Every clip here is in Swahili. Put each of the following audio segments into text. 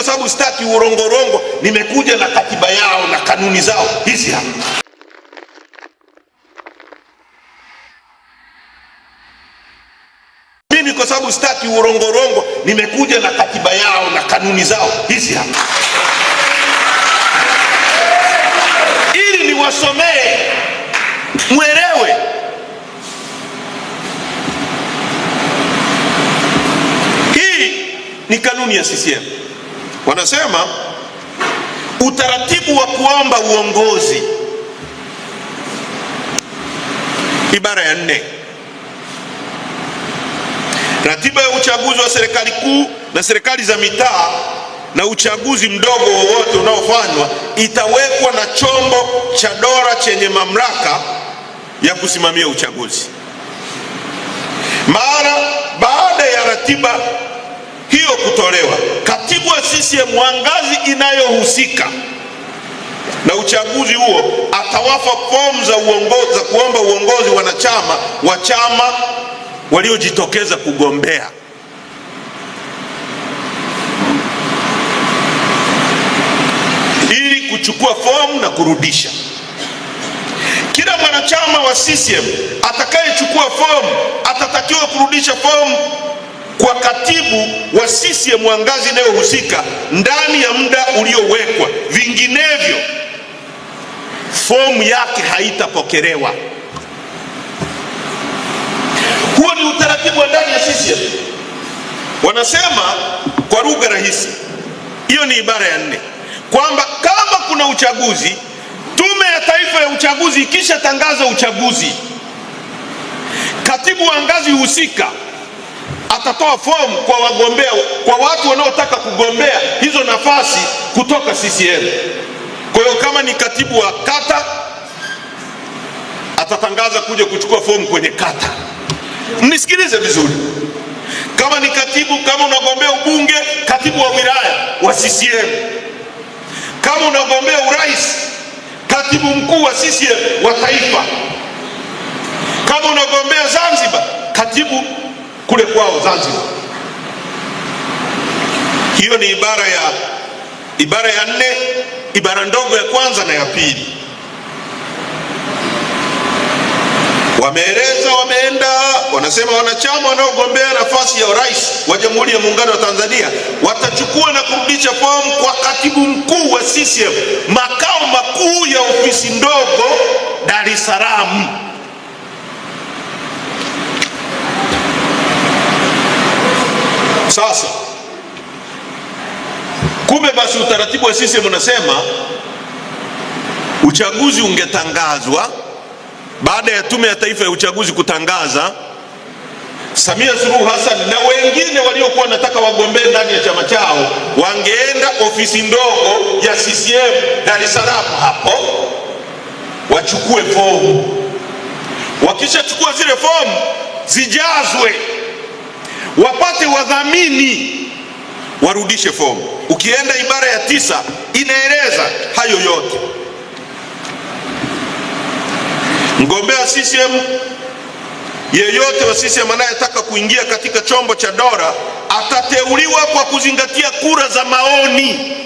sababu sitaki urongorongo, nimekuja na katiba yao na kanuni zao hizi hapa. Mimi kwa sababu sitaki urongorongo, nimekuja na katiba yao na kanuni zao hizi hapa, ili niwasomee mwelewe. Hii ni kanuni ya CCM. Wanasema utaratibu wa kuomba uongozi, ibara ya 4. Ratiba ya uchaguzi wa serikali kuu na serikali za mitaa na uchaguzi mdogo wowote unaofanywa itawekwa na chombo cha dola chenye mamlaka ya kusimamia uchaguzi. Mara baada ya ratiba hiyo kutolewa, katibu wa CCM wa ngazi inayohusika na uchaguzi huo atawapa fomu za uongozi za kuomba uongozi wanachama wa chama waliojitokeza kugombea. Ili kuchukua fomu na kurudisha. Kila mwanachama wa CCM atakayechukua fomu atatakiwa kurudisha fomu kwa katibu wa CCM wa ngazi inayohusika ndani ya muda uliowekwa, vinginevyo fomu yake haitapokelewa. Huo ni utaratibu wa ndani ya CCM. Wanasema kwa lugha rahisi, hiyo ni ibara ya 4, kwamba kama kuna uchaguzi, Tume ya Taifa ya Uchaguzi ikisha tangaza uchaguzi, katibu wa ngazi husika atatoa fomu kwa wagombea, kwa watu wanaotaka kugombea hizo nafasi kutoka CCM. Kwa hiyo kama ni katibu wa kata, atatangaza kuja kuchukua fomu kwenye kata. Mnisikilize vizuri. Kama ni katibu, kama unagombea ubunge, katibu wa wilaya wa CCM. Kama unagombea urais, katibu mkuu wa CCM wa taifa. Kama unagombea Zanzibar, katibu kule kwao Zanzibar. Hiyo ni ibara ya 4, ibara ndogo ya kwanza na ya pili. Wameeleza, wameenda, wanasema wanachama wanaogombea nafasi ya urais wa Jamhuri ya Muungano wa Tanzania watachukua na kurudisha fomu kwa katibu mkuu wa CCM, makao makuu ya ofisi ndogo Dar es Salaam. Sasa kumbe basi utaratibu wa CCM unasema uchaguzi ungetangazwa baada ya Tume ya Taifa ya Uchaguzi kutangaza, Samia Suluhu Hassan na wengine waliokuwa wanataka wagombee ndani ya chama chao wangeenda ofisi ndogo ya CCM Dar es Salaam hapo wachukue fomu. Wakishachukua zile fomu zijazwe, wapate wadhamini, warudishe fomu. Ukienda ibara ya 9 inaeleza hayo yote. Mgombea CCM yeyote wa CCM anayetaka kuingia katika chombo cha dola atateuliwa kwa kuzingatia kura za maoni.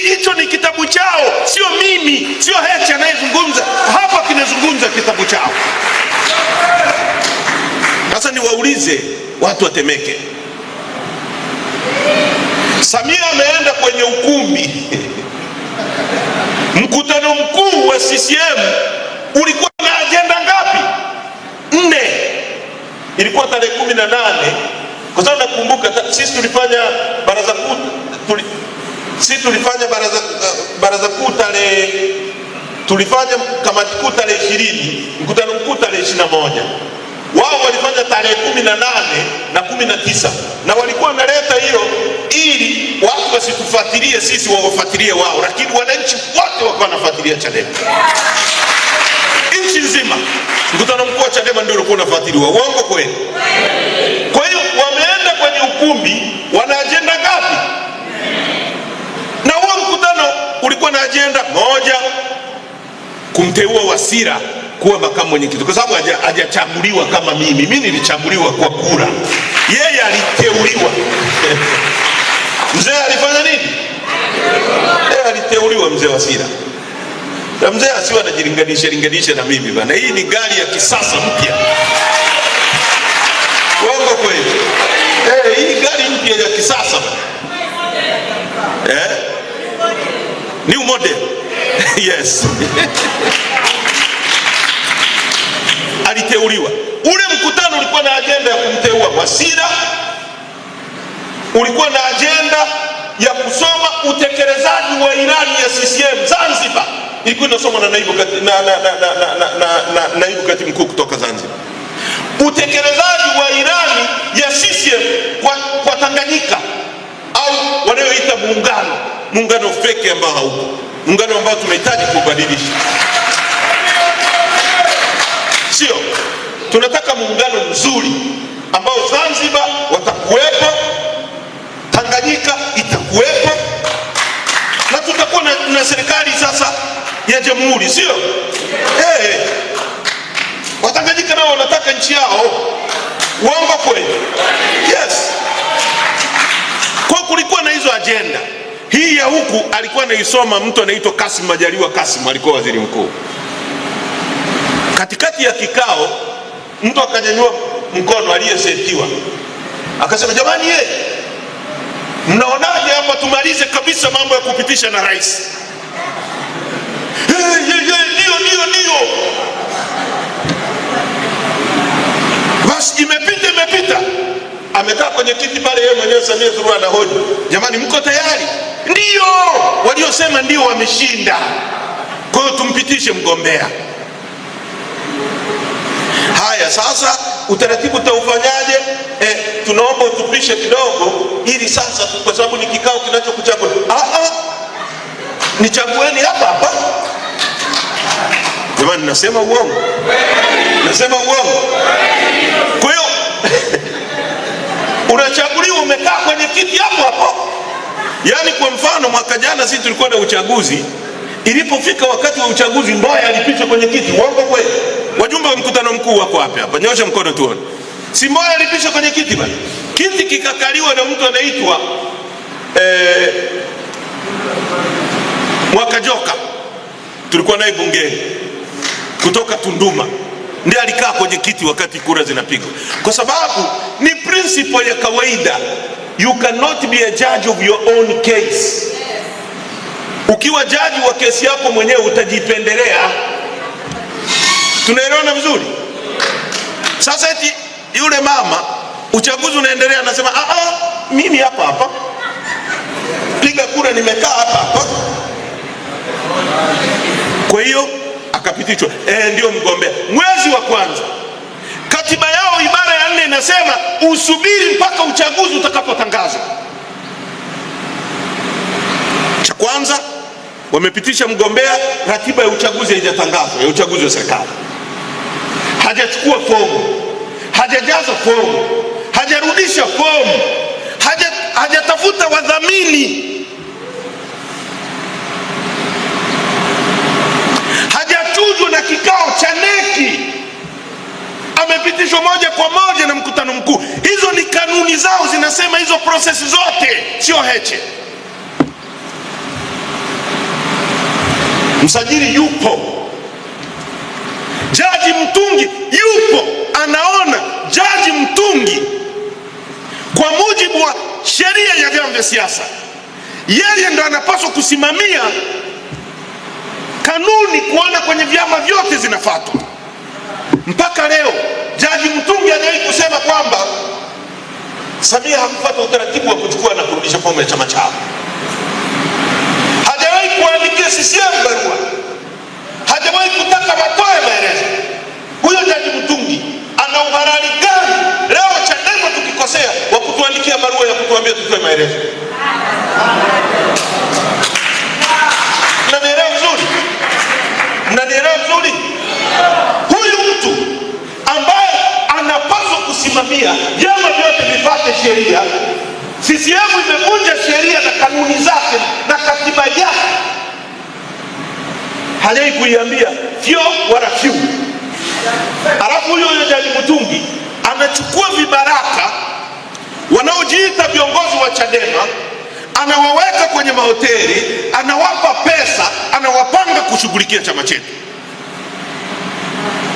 Hicho ni kitabu chao, sio mimi, sio Heche anayezungumza hapa, kinazungumza kitabu chao. Sasa niwaulize watu wa Temeke, Samia ameenda kwenye ukumbi mkutano mkuu wa CCM ulikuwa na ajenda ngapi? 4. Ilikuwa tarehe 18, kwa sababu nakumbuka sisi tulifanya baraza kuu, baraza kuu tulifanya kamati kuu tarehe 20, mkutano mkuu tarehe 21. Wao walifanya tarehe 18 na 19, na walikuwa wanaleta hiyo ili watu wasitufuatilie sisi, wawafuatilie wao, lakini wananchi wote wakawa wanafuatilia Chadema. Nchi nzima mkutano mkuu wa Chadema ndio ulikuwa unafuatiliwa. Uongo kweli? Kwa hiyo wameenda kwenye ukumbi, wana ajenda ngapi? Na huo mkutano ulikuwa na ajenda moja, kumteua Wasira kuwa makamu mwenyekiti, kwa sababu hajachaguliwa kama mimi nilichaguliwa kwa kura, yeye aliteuliwa. Mzee alifanya nini? Aliteuliwa mzee Wasira. Na mzee asiwe anajilinganisha na mimi bana. Hii ni gari ya kisasa mpya. Uongo kweli? Hii gari mpya ya kisasa bana. New model. Yes. Aliteuliwa. Ule mkutano ulikuwa na agenda ya kumteua Wasira. Ulikuwa na agenda ya kusoma utekelezaji wa ilani ya CCM Zanzibar. Ilikuwa inasoma na naibu katibu mkuu kutoka Zanzibar. Utekelezaji wa ilani ya CCM kwa Tanganyika, au wanayoita muungano feki ambao haupo, muungano ambao tunahitaji kubadilisha. Sio, tunataka muungano mzuri ambao Zanzibar watakuwepo, Tanganyika itakuwepo, na tutakuwa na serikali sasa ya jamhuri, sio? Watanganyika nao wanataka nchi yao. Uongo kweli? Yes. Kwa kulikuwa na hizo agenda. Hii ya huku alikuwa anaisoma mtu anaitwa Kassim Majaliwa. Kassim alikuwa waziri mkuu. Katikati ya kikao mtu akanyanyua mkono aliyesetiwa, akasema, jamani mnaonaje hapa tumalize kabisa mambo ya kupitisha na rais? Ndio. Basi imepita. Amekaa kwenye kiti pale, yeye mwenyewe Samia Suluhu anahoji, jamani mko tayari? Ndio. Waliosema ndio wameshinda, kwa hiyo tumpitishe mgombea. Haya, sasa utaratibu utaufanyaje? Tunaomba utupishe kidogo, ili sasa, kwa sababu ni kikao kinachokuchagua. Nichagueni hapa. Jamani, nasema uongo? Nasema uongo? Kwa hiyo unachaguliwa umekaa kwenye kiti hapo. Yaani kwa mfano mwaka jana sisi tulikuwa na uchaguzi, ilipofika wakati wa uchaguzi Mboya alipishwa kwenye kiti. Uongo kweli? Wajumbe wa mkutano mkuu wako hapa, nyosha mkono tuone. Si Mboya alipishwa kwenye kiti bana. Kiti kikakaliwa na mtu anaitwa Mwakajoka, tulikuwa naye bungeni kutoka Tunduma, ndiye alikaa kwenye kiti wakati kura zinapigwa, kwa sababu ni principle ya kawaida, you cannot be a judge of your own case. Ukiwa jaji wa kesi yako mwenyewe utajipendelea. Tunaelewana vizuri? Sasa eti yule mama, uchaguzi unaendelea, anasema mimi hapa piga kura, nimekaa hapa. Kwa hiyo akapitishwa, ndio mgombea. Mwezi wa kwanza, katiba yao ibara ya 4 inasema usubiri mpaka uchaguzi utakapotangazwa. Cha kwanza, wamepitisha mgombea, ratiba ya uchaguzi haijatangazwa, ya uchaguzi wa serikali. Hajachukua fomu, hajajaza fomu, hajarudisha fomu, hajatafuta wadhamini, hajachujwa na kikao cha neki, amepitishwa moja kwa moja na mkutano mkuu. Hizo ni kanuni zao, zinasema hizo prosesi zote, sio Heche. Msajili yupo, Jaji Mtungi yupo, anaona Jaji Mtungi kwa mujibu wa sheria ya vyama vya siasa, yeye ndo anapaswa kusimamia kanuni, kuona kwenye vyama vyote zinafuatwa. Mpaka leo Jaji Mtungi hajawahi kusema kwamba Samia hakufuata utaratibu wa kuchukua na kurudisha fomu ya chama chao. Hajawahi kuandikia CCM barua, hajawahi kutaka watoe maelezo. Huyo Jaji Mtungi ana uhalali gani leo Chadema tukikosea wa kutuandikia barua ya kutuambia tutoe maelezo? Mnanielewa vizuri? Mnanielewa vizuri? Huyu mtu ambaye anapaswa kusimamia vyama vyote vifuate sheria, CCM imevunja sheria na kanuni zake na katiba yake, hajai kuiambia fyo wala fyu. Alafu huyo Jaji Mtungi anachukua vibaraka wanaojiita viongozi wa Chadema, anawaweka kwenye mahoteli, anawapa pesa, anawapanga kushughulikia chama chetu.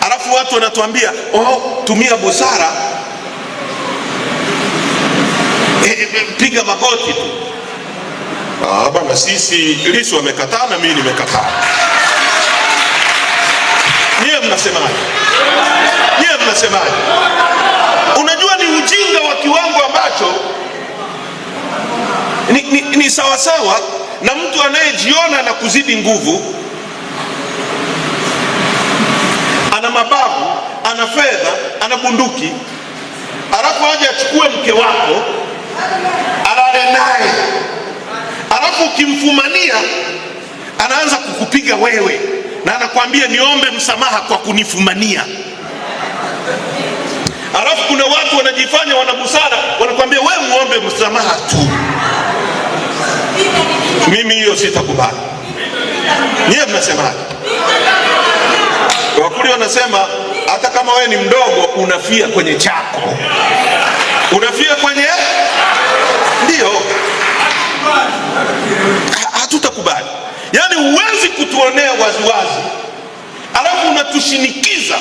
Alafu watu wanatuambia tumia busara, piga magoti tu. Bwana, sisi Lissu wamekataa na mimi nimekataa. Nyie mnasemaje? Nyie mnasemaje? Unajua ni ujinga wa kiwango ambacho ni sawasawa na mtu anayejiona na kuzidi nguvu, ana mabavu, ana fedha, ana bunduki, alafu aje achukue mke wako alale naye, alafu ukimfumania anaanza kukupiga wewe na anakuambia niombe msamaha kwa kunifumania. Alafu kuna watu wanajifanya wana busara, wanakuambia wewe muombe msamaha tu. Mimi hiyo sitakubali. Nyie mnasemaje? Wakuli wanasema hata kama wewe ni mdogo unafia kwenye chako. Unafia kwenye? Ndio. Hatutakubali. Yaani huwezi kutuonea waziwazi alafu unatushinikiza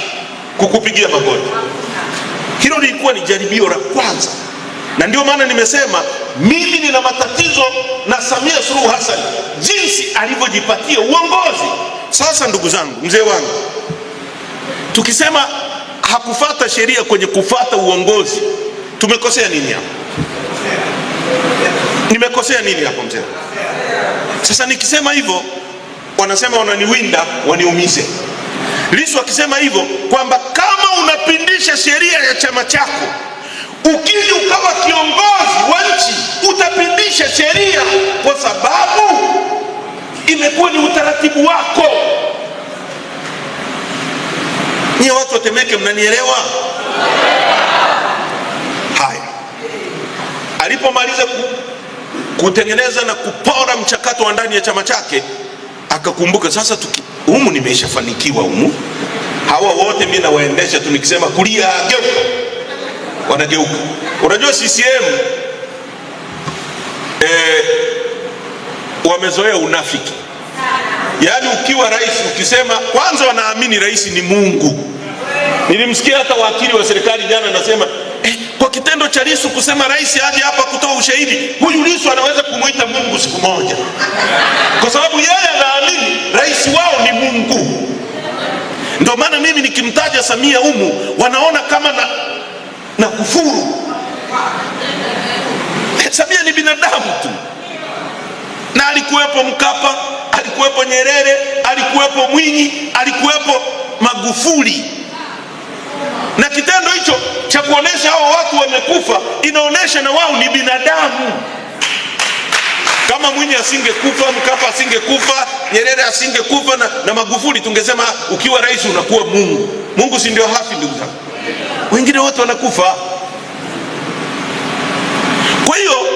kukupigia magoti. Hilo lilikuwa ni jaribio la kwanza, na ndio maana nimesema mimi nina matatizo na Samia Suluhu Hassan jinsi alivyojipatia uongozi. Sasa ndugu zangu, mzee wangu, tukisema hakufata sheria kwenye kufata uongozi, tumekosea nini hapo? Nimekosea nini hapo mzee? Sasa nikisema hivyo wanasema wananiwinda waniumize. Lissu akisema hivyo kwamba kama unapindisha sheria ya chama chako, ukija ukawa kiongozi wa nchi utapindisha sheria kwa sababu imekuwa ni utaratibu wako. Nyie watu wa Temeke mnanielewa? Haya, alipomaliza kutengeneza na kupora mchakato wa ndani ya chama chake, akakumbuka sasa humu nimeshafanikiwa humu, hawa wote mimi nawaendesha tu, nikisema kulia geuka wanageuka. Unajua CCM wamezoea unafiki. Yaani ukiwa rais ukisema, kwanza wanaamini rais ni Mungu. Nilimsikia hata wakili wa serikali jana anasema kwa kitendo cha Lissu kusema rais aje hapa kutoa ushahidi, huyu Lissu anaweza kumuita Mungu siku moja, kwa sababu yeye anaamini rais wao ni Mungu. Ndio maana mimi nikimtaja Samia humu wanaona kama na kufuru. Samia ni binadamu tu, na alikuwepo Mkapa, alikuwepo Nyerere, alikuwepo Mwinyi, alikuwepo Magufuli, na kitendo hicho cha kuonesha hao watu wamekufa inaonesha na wao ni binadamu. Kama Mwinyi asingekufa, Mkapa asingekufa, Nyerere asingekufa na Magufuli, tungesema ukiwa rais unakuwa Mungu. Mungu si ndio hafi ndugu zangu? Wengine wote wanakufa. Kwa hiyo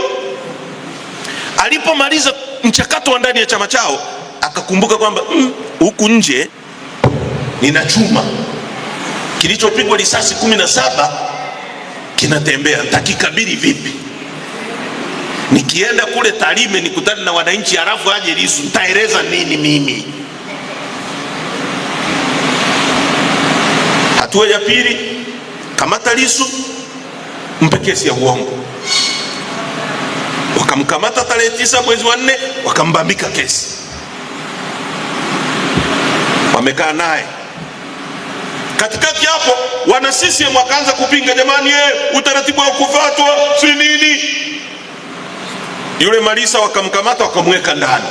alipomaliza mchakato wa ndani ya chama chao akakumbuka kwamba huku nje nina chuma kilichopigwa risasi 17 kinatembea, nitakikabili vipi? Nikienda kule Tarime nikutane na wananchi halafu aje Lissu, nitaeleza nini mimi? Hatua ya pili, kamata Lissu, mpe kesi ya uongo. Wakamkamata tarehe 9 mwezi wa 4, wakambambika kesi. Wamekaa naye. Katikati hapo wana CCM wakaanza kupinga, jamani utaratibu wa kufuatwa si nini. Yule Malisa wakamkamata wakamweka ndani,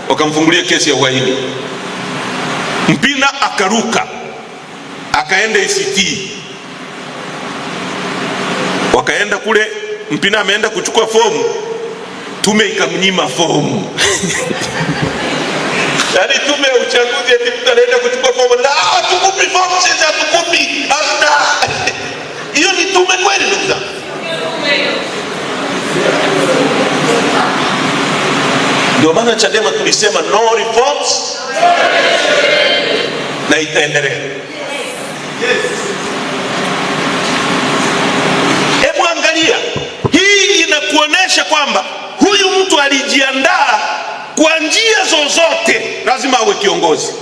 wakamfungulia kesi ya uhaini. Mpina akaruka akaenda ACT, wakaenda kule. Mpina ameenda kuchukua fomu, tume ikamnyima fomu. Yaani tume ya uchaguzi eti mtu anaenda kuchukua fomu, la tukupi fomu, sisi hatukupi. Hata hiyo ni tume kweli ndugu zangu? Ndio maana Chadema tulisema no reforms, na itaendelea. Hebu angalia, hii inakuonesha kwamba huyu mtu alijiandaa kwa njia zozote, lazima awe kiongozi.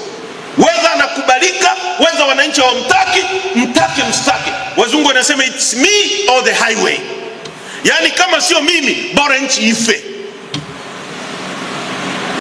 Whether anakubalika, whether wananchi hawamtaki, mtake mstake. Wazungu wanasema it's me or the highway, yani kama sio mimi bora nchi ife.